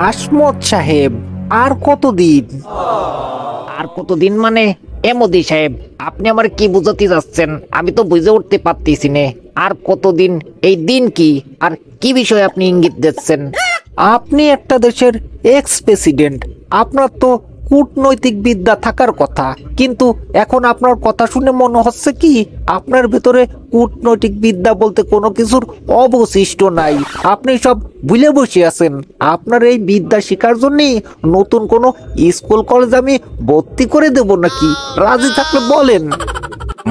হাসমত সাহেব, আর কতদিন? আর কতদিন মানে? মোদি সাহেব, আপনি আমার কি বুঝাতে যাচ্ছেন? আমি তো বুঝে উঠতে পারতেছি না। আর কতদিন? এই দিন কি আর কি বিষয়ে আপনি ইঙ্গিত দিচ্ছেন? আপনি একটা দেশের এক্স প্রেসিডেন্ট, আপনার তো কূটনৈতিক বিদ্যা থাকার কথা, কিন্তু এখন আপনার কথা শুনে মনে হচ্ছে কি আপনার ভেতরে কূটনৈতিক বিদ্যা বলতে কোনো কিছুর অবশিষ্ট নাই। আপনি সব ভুলে বসে আছেন। আপনার এই বিদ্যা শেখার জন্যই নতুন কোনো স্কুল কলেজ আমি ভর্তি করে দেব নাকি? রাজি থাকলে বলেন।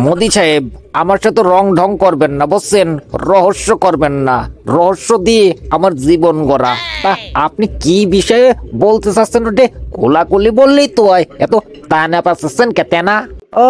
মোদি সাহেব, আমার সাথে রং ঢং করবেন না, বুঝছেন? রহস্য করবেন না। রহস্য দিয়ে আমার জীবন গড়া। তা আপনি কি বিষয়ে বলতে চাচ্ছেন ওটা খোলাখুলি বললেই তো হয়। এত টানা পাচ্ছেন কেনা? ও,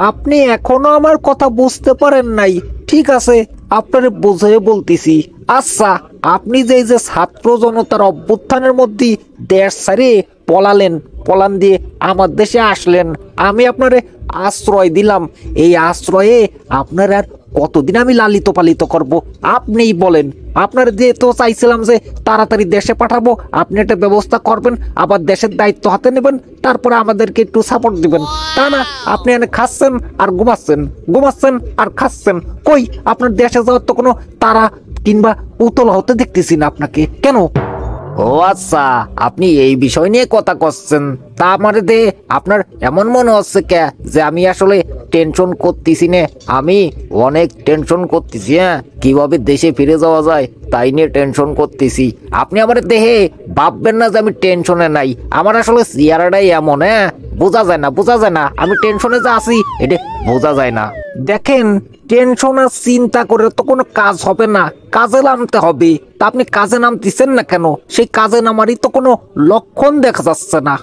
আপনি এখনো আমার কথা বুঝতে পারেন নাই। ঠিক আছে, আপনারে বুঝিয়ে বলতেছি। আচ্ছা, আপনি যে এই যে ছাত্র জনতার অভ্যুত্থানের মধ্যে দেশ ছাড়ে পলালেন, পলান দিয়ে আমার দেশে আসলেন, আমি আপনারে আশ্রয় দিলাম। এই আশ্রয়ে আপনার আর কতদিন আমি লালিত পালিত করব আপনিই বলেন। আপনার দিয়ে তো চাইছিলাম যে তাড়াতাড়ি দেশে পাঠাবো, আপনি একটা ব্যবস্থা করবেন, আবার দেশের দায়িত্ব হাতে নেবেন, তারপরে আমাদেরকে একটু সাপোর্ট দিবেন। তা না, আপনি এনে খাচ্ছেন আর ঘুমাচ্ছেন, ঘুমাচ্ছেন আর খাচ্ছেন। কই, আপনার দেশে যাওয়ার তো কোনো তারা কিংবা উতল হতে দেখতেছি না আপনাকে। কেন? ও আচ্ছা, আপনি এই বিষয় নিয়ে কথা করছেন। তা আমার দে আপনার এমন মনে হচ্ছে কে যে আমি আসলে টেনশন করতেছি না? আমি অনেক টেনশন করতেছি। হ্যাঁ, কিভাবে দেশে ফিরে যাওয়া যায় তাই নিয়ে টেনশন করতেছি। আপনি আমার দেহে ভাববেন না যে আমি টেনশনে নাই। আমার আসলে চেহারাটাই এমন। হ্যাঁ, বোঝা যায় না, বোঝা যায় না আমি টেনশনে যে আছি, এটা বোঝা যায় না। দেখেন, টেনশন আর চিন্তা করে তো কোনো কাজ হবে না, কাজে নামতে হবে। তা আপনি কাজে নামতেছেন না কেন? সেই কাজে নামারই তো কোনো লক্ষণ দেখা যাচ্ছে না।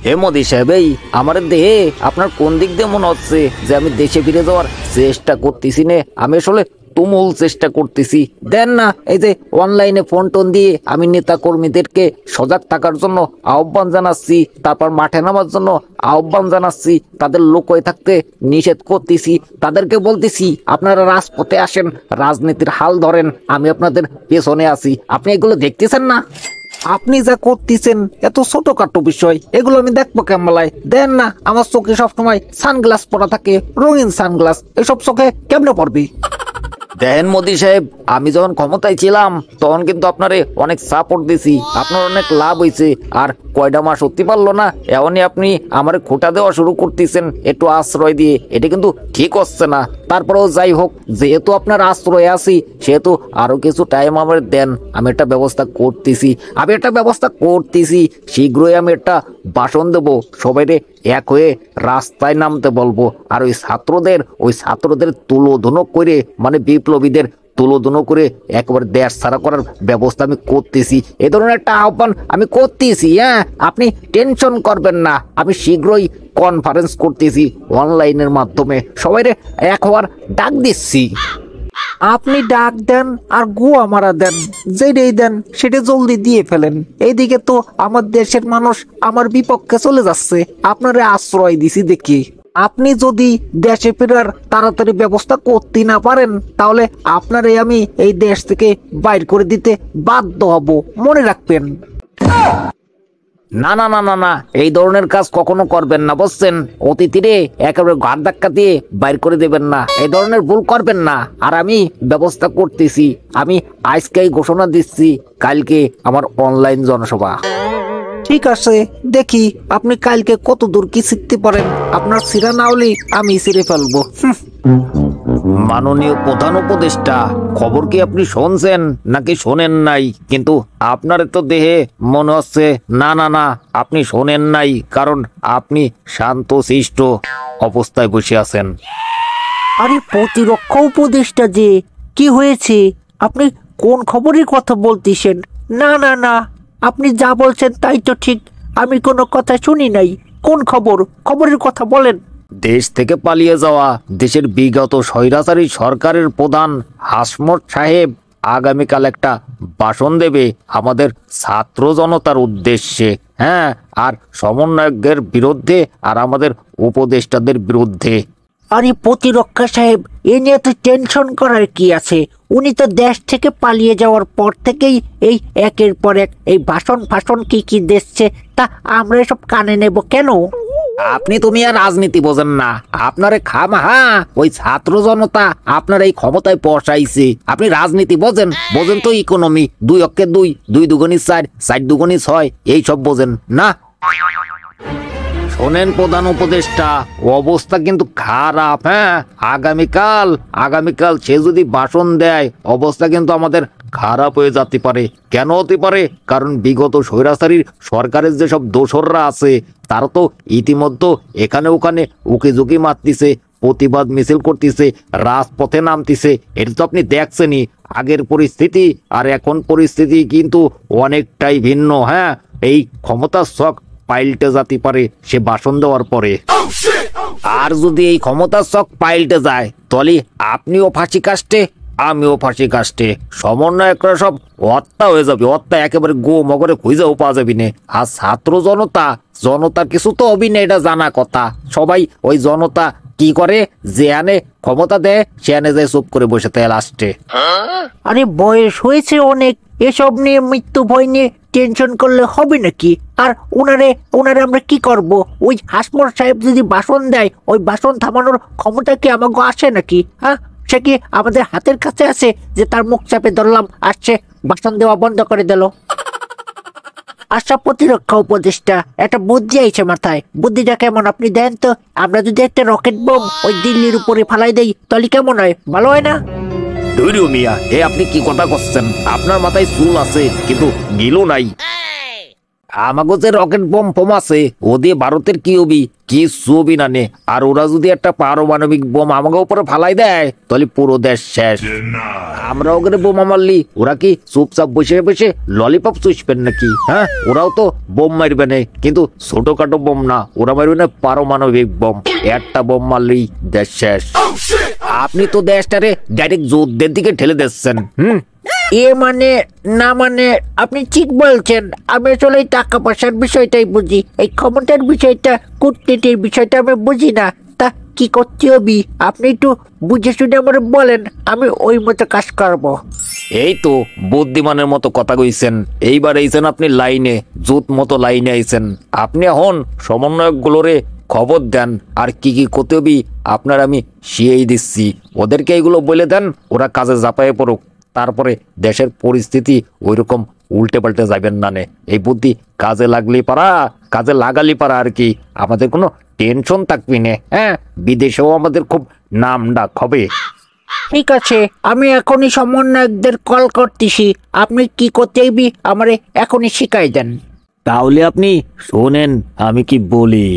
হে মোদি সাহেব, এই আমার দেহে আপনার কোন দিক দিয়ে মনে হচ্ছে যে আমি দেশে ফিরে যাওয়ার চেষ্টা করতেছি না? আমি আসলে তুমুল চেষ্টা করতেছি। দেন না, এই যে অনলাইনে ফোন টোন দিয়ে আমি নেতা কর্মীদেরকে সজাগ থাকার জন্য আহ্বান জানাচ্ছি, তারপর মাঠে নামার জন্য আহ্বান জানাচ্ছি, তাদের লোক হয়ে থাকতে নিষেধ করতেছি, তাদেরকে বলতেছি আপনারা রাজপথে আসেন, রাজনীতির হাল ধরেন, আমি আপনাদের পেছনে আছি। আপনি এগুলো দেখতেছেন না? আপনি যা করতেছেন এত ছোটখাটো বিষয়, এগুলো আমি দেখবো কেমলায়? দেন না, আমার চোখে সবসময় সানগ্লাস পরা থাকে, রঙিন সানগ্লাস, এসব চোখে কেমনে পড়বে? দেখেন মোদি সাহেব, আমি যখন ক্ষমতায় ছিলাম তখন কিন্তু আপনারে অনেক সাপোর্ট দিছি, আপনার অনেক লাভ হয়েছে। আর কয়টা মাস হতে পারলো না, এমনই আপনি আমার খোটা দেওয়া শুরু করতেছেন একটু আশ্রয় দিয়ে। এটা কিন্তু ঠিক হচ্ছে না। তারপরেও যাই হোক, যেহেতু আপনার আশ্রয়ে আছি সেহেতু আরো কিছু টাইম আমার দেন, আমি একটা ব্যবস্থা করতেছি। শীঘ্রই আমি একটা ভাষণ দেবো, সবাইরে এক হয়ে রাস্তায় নামতে বলবো। আর ওই ছাত্রদের তুলোধনো করে, মানে বিপ্লবীদের তুলোধনো করে একেবারে দেশ ছাড়া করার ব্যবস্থা আমি করতেছি। এ ধরনের একটা আহ্বান আমি করতেছি। হ্যাঁ, আপনি টেনশন করবেন না, আমি শীঘ্রই কনফারেন্স করতেছি অনলাইনের মাধ্যমে, সবাইরে এক হওয়ার ডাক দিচ্ছি। আপনি ডাক দেন আর গোয়া মারা দেন, যেটাই দেন সেটা জলদি দিয়ে ফেলেন। এইদিকে তো আমার দেশের মানুষ আমার বিপক্ষে চলে যাচ্ছে, আপনারে আশ্রয় দিছি দেখি। আপনি যদি দেশে ফেরার তাড়াতাড়ি ব্যবস্থা করতে না পারেন, তাহলে আপনারে আমি এই দেশ থেকে বাইর করে দিতে বাধ্য হব, মনে রাখবেন। না না না না না, এই ধরনের কাজ কখনো করবেন না, বুঝছেন? অতিথিরে একেবারে ঘাট ধাক্কা দিয়ে বাইর করে দেবেন না, এই ধরনের ভুল করবেন না। আর আমি ব্যবস্থা করতেছি, আমি আজকেই ঘোষণা দিচ্ছি কালকে আমার অনলাইন জনসভা। ঠিক আছে, দেখি আপনি কালকে কত দূর কি শিখতে পারেন। আপনার সিরা না হলে আমি ছিঁড়ে ফেলবো। মাননীয় প্রধান উপদেষ্টা, খবর কি আপনি শুনছেন নাকি শোনেন নাই? কিন্তু আপনার তো দেহে মনে হচ্ছে না না না আপনি শোনেন নাই, কারণ আপনি শান্তশিষ্ট অবস্থায় বসে আছেন। আরে প্রতিরক্ষা উপদেষ্টা যে, কি হয়েছে? আপনি কোন খবরের কথা বলতেছেন? না না না, আপনি যা বলছেন তাই তো ঠিক, আমি কোনো কথা শুনি নাই। কোন খবর? খবরের কথা বলেন। দেশ থেকে পালিয়ে যাওয়া দেশের বিগত স্বৈরাচারী সরকারের প্রধান হাসমত সাহেব আগামীকাল একটা ভাষণ দেবে আমাদের ছাত্র জনতার উদ্দেশ্যে। হ্যাঁ, আর সমন্বয়কের বিরুদ্ধে আর আমাদের উপদেষ্টাদের বিরুদ্ধে। আরে প্রতিরক্ষা সাহেব, এ নিয়ে তো টেনশন করার কি আছে? উনি তো দেশ থেকে পালিয়ে যাওয়ার পর থেকেই এই একের পর এক এই ভাষণ ফাষণ কি কি দিচ্ছে, তা আমরা এসব কানে নেব কেন? তুমি আর রাজনীতি বোঝেন না। আপনারে খামাহা ওই ছাত্র জনতা আপনার এই ক্ষমতায় বসাইছে। আপনি রাজনীতি বোঝেন? বোঝেন তো ইকোনমি, 2 অক্ষে 2, 2 দুগুণে 4, 4 দুগুণে 6, এই সব বোঝেন না? শোনেন প্রধান উপদেষ্টা, অবস্থা কিন্তু খারাপ। হ্যাঁ, আগামীকাল সে যদি ভাষণ দেয়, অবস্থা কিন্তু আমাদের খারাপ হয়ে যেতে পারে। কেন হতে পারে? কারণ বিগত স্বৈরাচারী সরকারের যেসব দোসররা আছে, তারা তো ইতিমধ্যে এখানে ওখানে উকিঝুঁকি মারতিছে, প্রতিবাদ মিছিল করতেছে, রাজপথে নামতিছে। এটা তো আপনি দেখছেনই। আগের পরিস্থিতি আর এখন পরিস্থিতি কিন্তু অনেকটাই ভিন্ন। হ্যাঁ, এই ক্ষমতার শখ পাল্টে যেতে পারে সে ভাষণ দেওয়ার পরে। আর যদি এই ক্ষমতার শখ পাল্টে যায়, তাহলে আপনিও ফাঁসি কাস্টে, আমিও ফাঁসি কাস্টে, সমন্বয়করা সব হত্যা হয়ে যাবে। হত্যা একেবারে গো মগরে খুঁজেও পাওয়া যাবি না। আর ছাত্র জনতার কিছু তো অভিনয়, এটা জানা কথা। সবাই ওই জনতা কি করে, যে আনে ক্ষমতা দেয়, সে আনে যায় চুপ করে বসে থাকে লাস্টে। আরে বয়স হয়েছে অনেক, এসব নিয়ে মৃত্যু ভয় নিয়ে টেনশন করলে হবে নাকি? আর ওনারে আমরা কি করব? ওই হাসমর সাহেব যদি ভাষণ দেয়, ওই ভাষণ থামানোর ক্ষমতা কি আমাকে আসে নাকি? হ্যাঁ, সে কি আমাদের হাতের কাছে আছে যে তার মুখ চাপে ধরলাম, আসছে ভাষণ দেওয়া বন্ধ করে দিল? আশা প্রতিরক্ষা উপদেষ্টা, একটা বুদ্ধি আইছে মাথায়। বুদ্ধিটা কেমন আপনি দেন তো? আমরা যদি একটা রকেট বোম ওই দিল্লির উপরে ফালাই দেই, তাহলে কেমন হয়? ভালো হয় না? ধৈর্য মিয়া, আপনি কি কথা করছেন? আপনার মাথায় চুল আছে কিন্তু গিলু নাই। আমাগো যে রকেট বোম ফোম আছে, ও দিয়ে ভারতের কি হবি? কি ছবি না নে। আর ওরা যদি একটা পারমাণবিক বোম আমাকে উপরে ফালাই দেয়, তাহলে পুরো দেশ শেষ। আমরা ওখানে বোমা মারলি ওরা কি চুপচাপ বসে বসে ললিপপ চুষবেন নাকি? হ্যাঁ, ওরাও তো বোম মারবে না, কিন্তু ছোটখাটো বোম না, ওরা মারবে না পারমাণবিক বোম। একটা বোম মারলেই দেশ শেষ। আপনি তো দেশটারে ডাইরেক্ট যুদ্ধের দিকে ঠেলে দিচ্ছেন। না মানে আপনি ঠিক বলছেন। আমি আসলে এই টাকা পয়সার বিষয়টাই বুঝি, এই ক্ষমতার বিষয়টা, কূটনীতির বিষয়টা আমি বুঝি না। তা কি করতে হবে আপনি একটু বুঝে শুনে আমার বলেন, আমি ওই মতো কাজ করবো। এই তো বুদ্ধিমানের মতো কথা কইছেন। এইবার আইছেন আপনি লাইনে, জুত মতো লাইনে আইছেন। আপনি এখন সমন্বয়ক গুলোরে খবর দেন, আর কি কি করতে হবি আপনার আমি শিয়েই দিচ্ছি। ওদেরকে এইগুলো বলে দেন, ওরা কাজে ঝাঁপায়ে পড়ুক। তারপরে দেশের পরিস্থিতি ওইরকম উল্টে পাল্টে যাবেন না নে। এই বুদ্ধি কাজে লাগালি পারা আর কি। আমাদের কোনো টেনশন থাকবি না। হ্যাঁ, বিদেশেও আমাদের খুব নাম ডাক হবে। ঠিক আছে, আমি এখনই সমন্বয়কদের কল করতেছি। আপনি কি করতে হইবি আমারে এখনই শিখাই দেন। তাহলে আপনি শোনেন আমি কি বলি।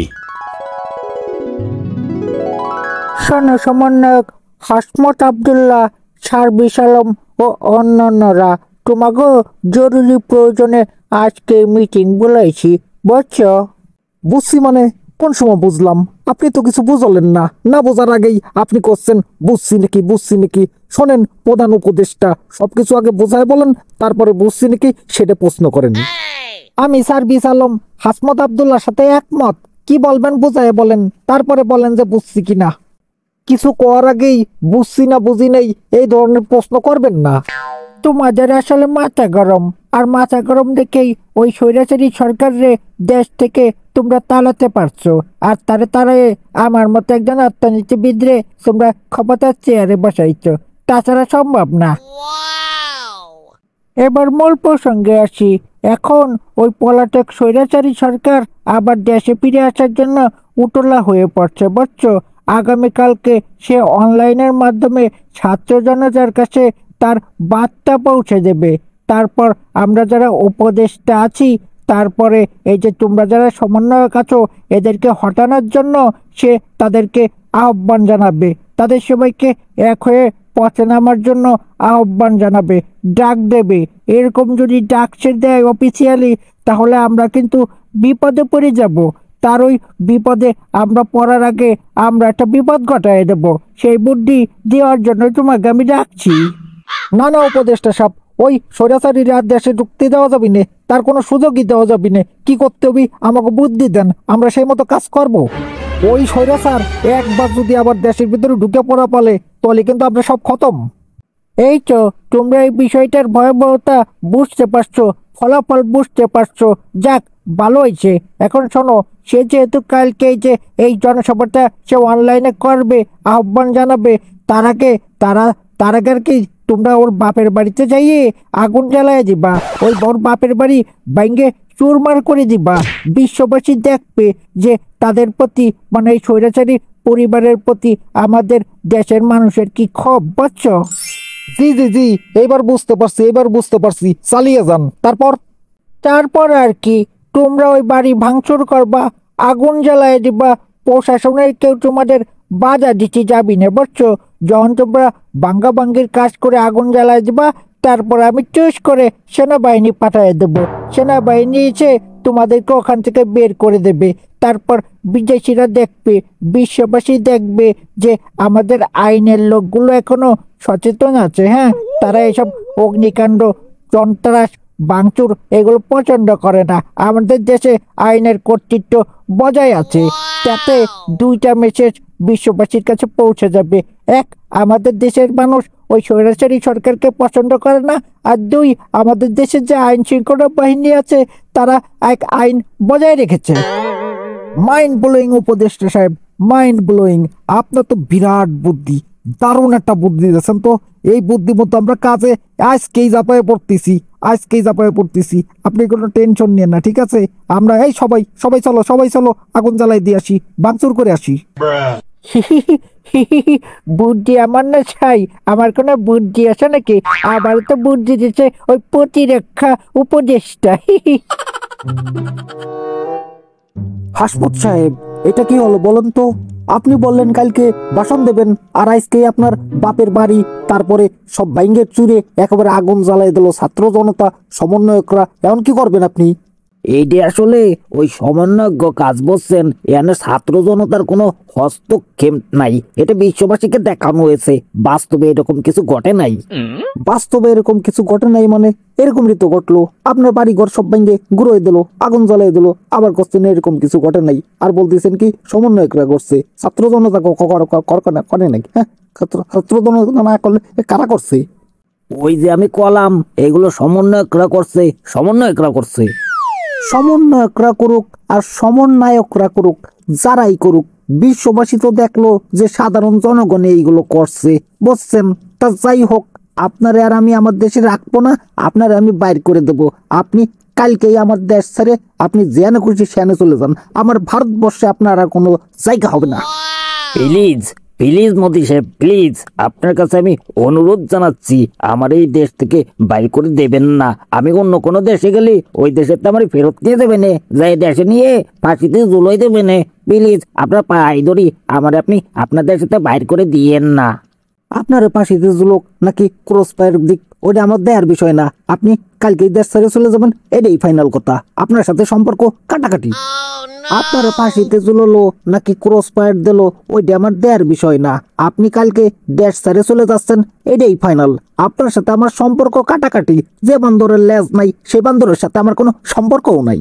শোনো সমন্বয়ক হাসমত আবদুল্লাহ, সার্বিস আলম ও অন্যান্যরা, তোমাকে জরুরি প্রয়োজনে আজকে মিটিং বলাইছি, বুঝছো? বুঝছি মানে কোন সময় বুঝলাম? আপনি তো কিছু বুঝলেন না। না বোঝার আগেই আপনি করছেন বুঝছি নাকি। শোনেন প্রধান উপদেষ্টা, সবকিছু আগে বোঝায় বলেন, তারপরে বুঝছি নাকি সেটা প্রশ্ন করেন। আমি সার্বিস আলম হাসমত আবদুল্লাহর সাথে একমত। কি বলবেন বোঝায় বলেন, তারপরে বলেন যে বুঝছি কিনা। কিছু করার আগেই বুঝছি না বুঝি নেই এই ধরনের প্রশ্ন করবেন না। তোমাদের আসলে মাথা গরম, আর মাথা গরম দেখেই ওই স্বৈরাচারী সরকারে দেশ থেকে তোমরা তাড়াতে পারছো। আর তারে আমার মতো একজন অর্থনীতিবিদরে তোমরা ক্ষমতার চেয়ারে বসাইছো, তাছাড়া সম্ভব না। এবার মূল প্রসঙ্গে আসি। এখন ওই পলাতক স্বৈরাচারী সরকার আবার দেশে ফিরে আসার জন্য উতলা হয়ে পড়ছে, বুঝছো? আগামীকালকে সে অনলাইনের মাধ্যমে ছাত্র জনতার কাছে তার বার্তা পৌঁছে দেবে। তারপর আমরা যারা উপদেষ্টা আছি, তারপরে এই যে তোমরা যারা সমন্বয়ক আছো, এদেরকে হটানোর জন্য সে তাদেরকে আহ্বান জানাবে। তাদের সবাইকে এক হয়ে পথে নামার জন্য আহ্বান জানাবে, ডাক দেবে। এরকম যদি ডাক সে দেয় অফিসিয়ালি, তাহলে আমরা কিন্তু বিপদে পড়ে যাব। তার ওই বিপদে আমরা পড়ার আগে আমরা একটা বিপদ ঘটায় দেব। সেই বুদ্ধি দেওয়ার জন্য তোমাকে আমি ডাকছি। না উপদেষ্টা সাহেব, ওই স্বৈরাচারীর আর দেশে ঢুকতে দেওয়া যাবে না, তার কোনো সুযোগই দেওয়া যাবে না। কি করতে হবে আমাকে বুদ্ধি দেন, আমরা সেই মতো কাজ করব। ওই স্বৈরাচার একবার যদি আবার দেশের ভিতরে ঢুকে পড়া পালে তাহলে কিন্তু আমরা সব খতম। এই তো তোমরা এই বিষয়টার ভয়াবহতা বুঝতে পারছো, ফলাফল বুঝতে পারছো। যাক, ভালো হয়েছে। এখন শোনো, সে যেহেতু কালকে এই যে এই জনসভাটা সে অনলাইনে করবে, আহ্বান জানাবে, তার আগে আর কি তোমরা ওর বাপের বাড়িতে যাইয়ে আগুন জ্বালায় দিবা, ওই ওর বাপের বাড়ি ভাঙ্গে চুরমার করে দিবা। বিশ্ববাসী দেখবে যে তাদের প্রতি, মানে এই স্বৈরাচারী পরিবারের প্রতি আমাদের দেশের মানুষের কি ক্ষোভ, বুঝছো? জি জি জি, এবার বুঝতে পারছি, চালিয়ে যান। তারপর আর কি, তোমরা ওই বাড়ি ভাঙচুর করবা, আগুন জ্বালায় দিবা, প্রশাসনের কেউ তোমাদের বাধা দিতে যাবি না, বুঝছো? যখন তোমরা ভাঙ্গাভাঙ্গির কাজ করে আগুন জ্বালায় দিবা, তারপর আমি চুজ করে সেনাবাহিনী পাঠিয়ে দেবো। সেনাবাহিনী এসে তোমাদেরকে ওখান থেকে বের করে দেবে। তারপর বিদেশিরা দেখবে, বিশ্ববাসী দেখবে যে আমাদের আইনের লোকগুলো এখনো সচেতন আছে। হ্যাঁ, তারা এসব অগ্নিকাণ্ড, সন্ত্রাস, ভাঙচুর এগুলো পছন্দ করে না। আমাদের দেশে আইনের কর্তৃত্ব বজায় আছে। তাতে দুইটা মেসেজ বিশ্ববাসীর কাছে পৌঁছে যাবে। এক, আমাদের দেশের মানুষ ওই স্বৈরাচারী সরকারকে পছন্দ করে না। আর দুই, আমাদের দেশের যে আইন শৃঙ্খলা বাহিনী আছে তারা এক আইন বজায় রেখেছে। মাইন্ড ব্লোয়িং উপদেষ্টা সাহেব, মাইন্ড ব্লোয়িং। আপনার তো বিরাট বুদ্ধি, দারুণ একটা বুদ্ধি দিয়েছেন। তো এই বুদ্ধি মতো আমরা কাজে আজকেই ঝাঁপায়ে পড়তেছি। আপনি কোনো টেনশন নিয়েন না, ঠিক আছে? আমরা এই সবাই চলো আগুন জ্বালাই দিয়ে আসি, ভাঙচুর করে আসি। বুদ্ধি আমার না ছাই, আমার কোনো বুদ্ধি আছে নাকি? আবার তো বুদ্ধি দিচ্ছে ওই প্রতিরক্ষা উপদেষ্টা। হাসমত সাহেব, এটা কি হলো বলেন তো? আপনি বললেন কালকে ভাষণ দেবেন, আর আজকে আপনার বাপের বাড়ি, তারপরে সব ভাইঙ্গে চুরে একেবারে আগুন জ্বালাই দিল ছাত্র জনতা, সমন্বয়করা। এখন কি করবেন আপনি? এইটা আসলে ওই সমন্বয়জ্ঞ কাজ, বলছেন। এখানে ছাত্র জনতার কোনো হস্তক্ষেপ নাই, এটা বিশ্ববাসীকে দেখানো হয়েছে। বাস্তবে এরকম কিছু ঘটে নাই। বাস্তবে এরকম কিছু ঘটে নাই মানে? এরকমই তো ঘটলো। আপনার বাড়ি ঘর সব ভাঙ্গে গুঁড়োয় দিল, আগুন জ্বালাই দিল, আবার করছেন এরকম কিছু ঘটে নাই। আর বলতেছেন কি সমন্বয়করা করছে, ছাত্র জনতা করে নাকি? হ্যাঁ, ছাত্র জনতা না করলে কারা করছে? ওই যে আমি কলাম, এগুলো সমন্বয়করা করছে। সমন্বয়করা করুক আর সমন্বয়করা করুক, যারাই করুক, বিশ্ববাসী তো দেখলো যে সাধারণ জনগণ এইগুলো করছে, বুঝছেন? তা যাই হোক, আপনারে আর আমি আমার দেশে রাখবো না, আপনারে আমি বাইর করে দেবো। আপনি কালকেই আমার দেশ ছেড়ে আপনি যেখানে খুশি সেখানে চলে যান। আমার ভারতবর্ষে আপনার আর কোনো জায়গা হবে না। প্লিজ মোদি সাহেব, প্লিজ আপনার কাছে আমি অনুরোধ জানাচ্ছি, আমার এই দেশ থেকে বাইর করে দেবেন না। আমি অন্য কোনো দেশে গেলে ওই দেশের তো আমার ফেরত নিয়ে দেবেন, যাই দেশে নিয়ে ফাঁসিতে ঝুলাই দেবেন। প্লিজ আপনার পায়ে ধরি, আমার আপনি আপনার দেশে বাইর করে দিয়েন না। আপনার পাশিতে জুলোক নাকি ক্রস ফায়ার দিক, ওটা আমার দেয়ার বিষয় না। আপনি কালকে দেশ ছেড়ে চলে যাবেন, এটাই ফাইনাল কথা। আপনার সাথে সম্পর্ক কাটাকাটি। আপনার পাশিতে জুলোলো নাকি ক্রস ফায়ার দিল, ওইটা আমার দেয়ার বিষয় না। আপনি কালকে দেশ ছেড়ে চলে যাচ্ছেন, এটাই ফাইনাল। আপনার সাথে আমার সম্পর্ক কাটাকাটি। যে বান্দরের লেজ নাই, সেই বান্দরের সাথে আমার কোনো সম্পর্কও নাই।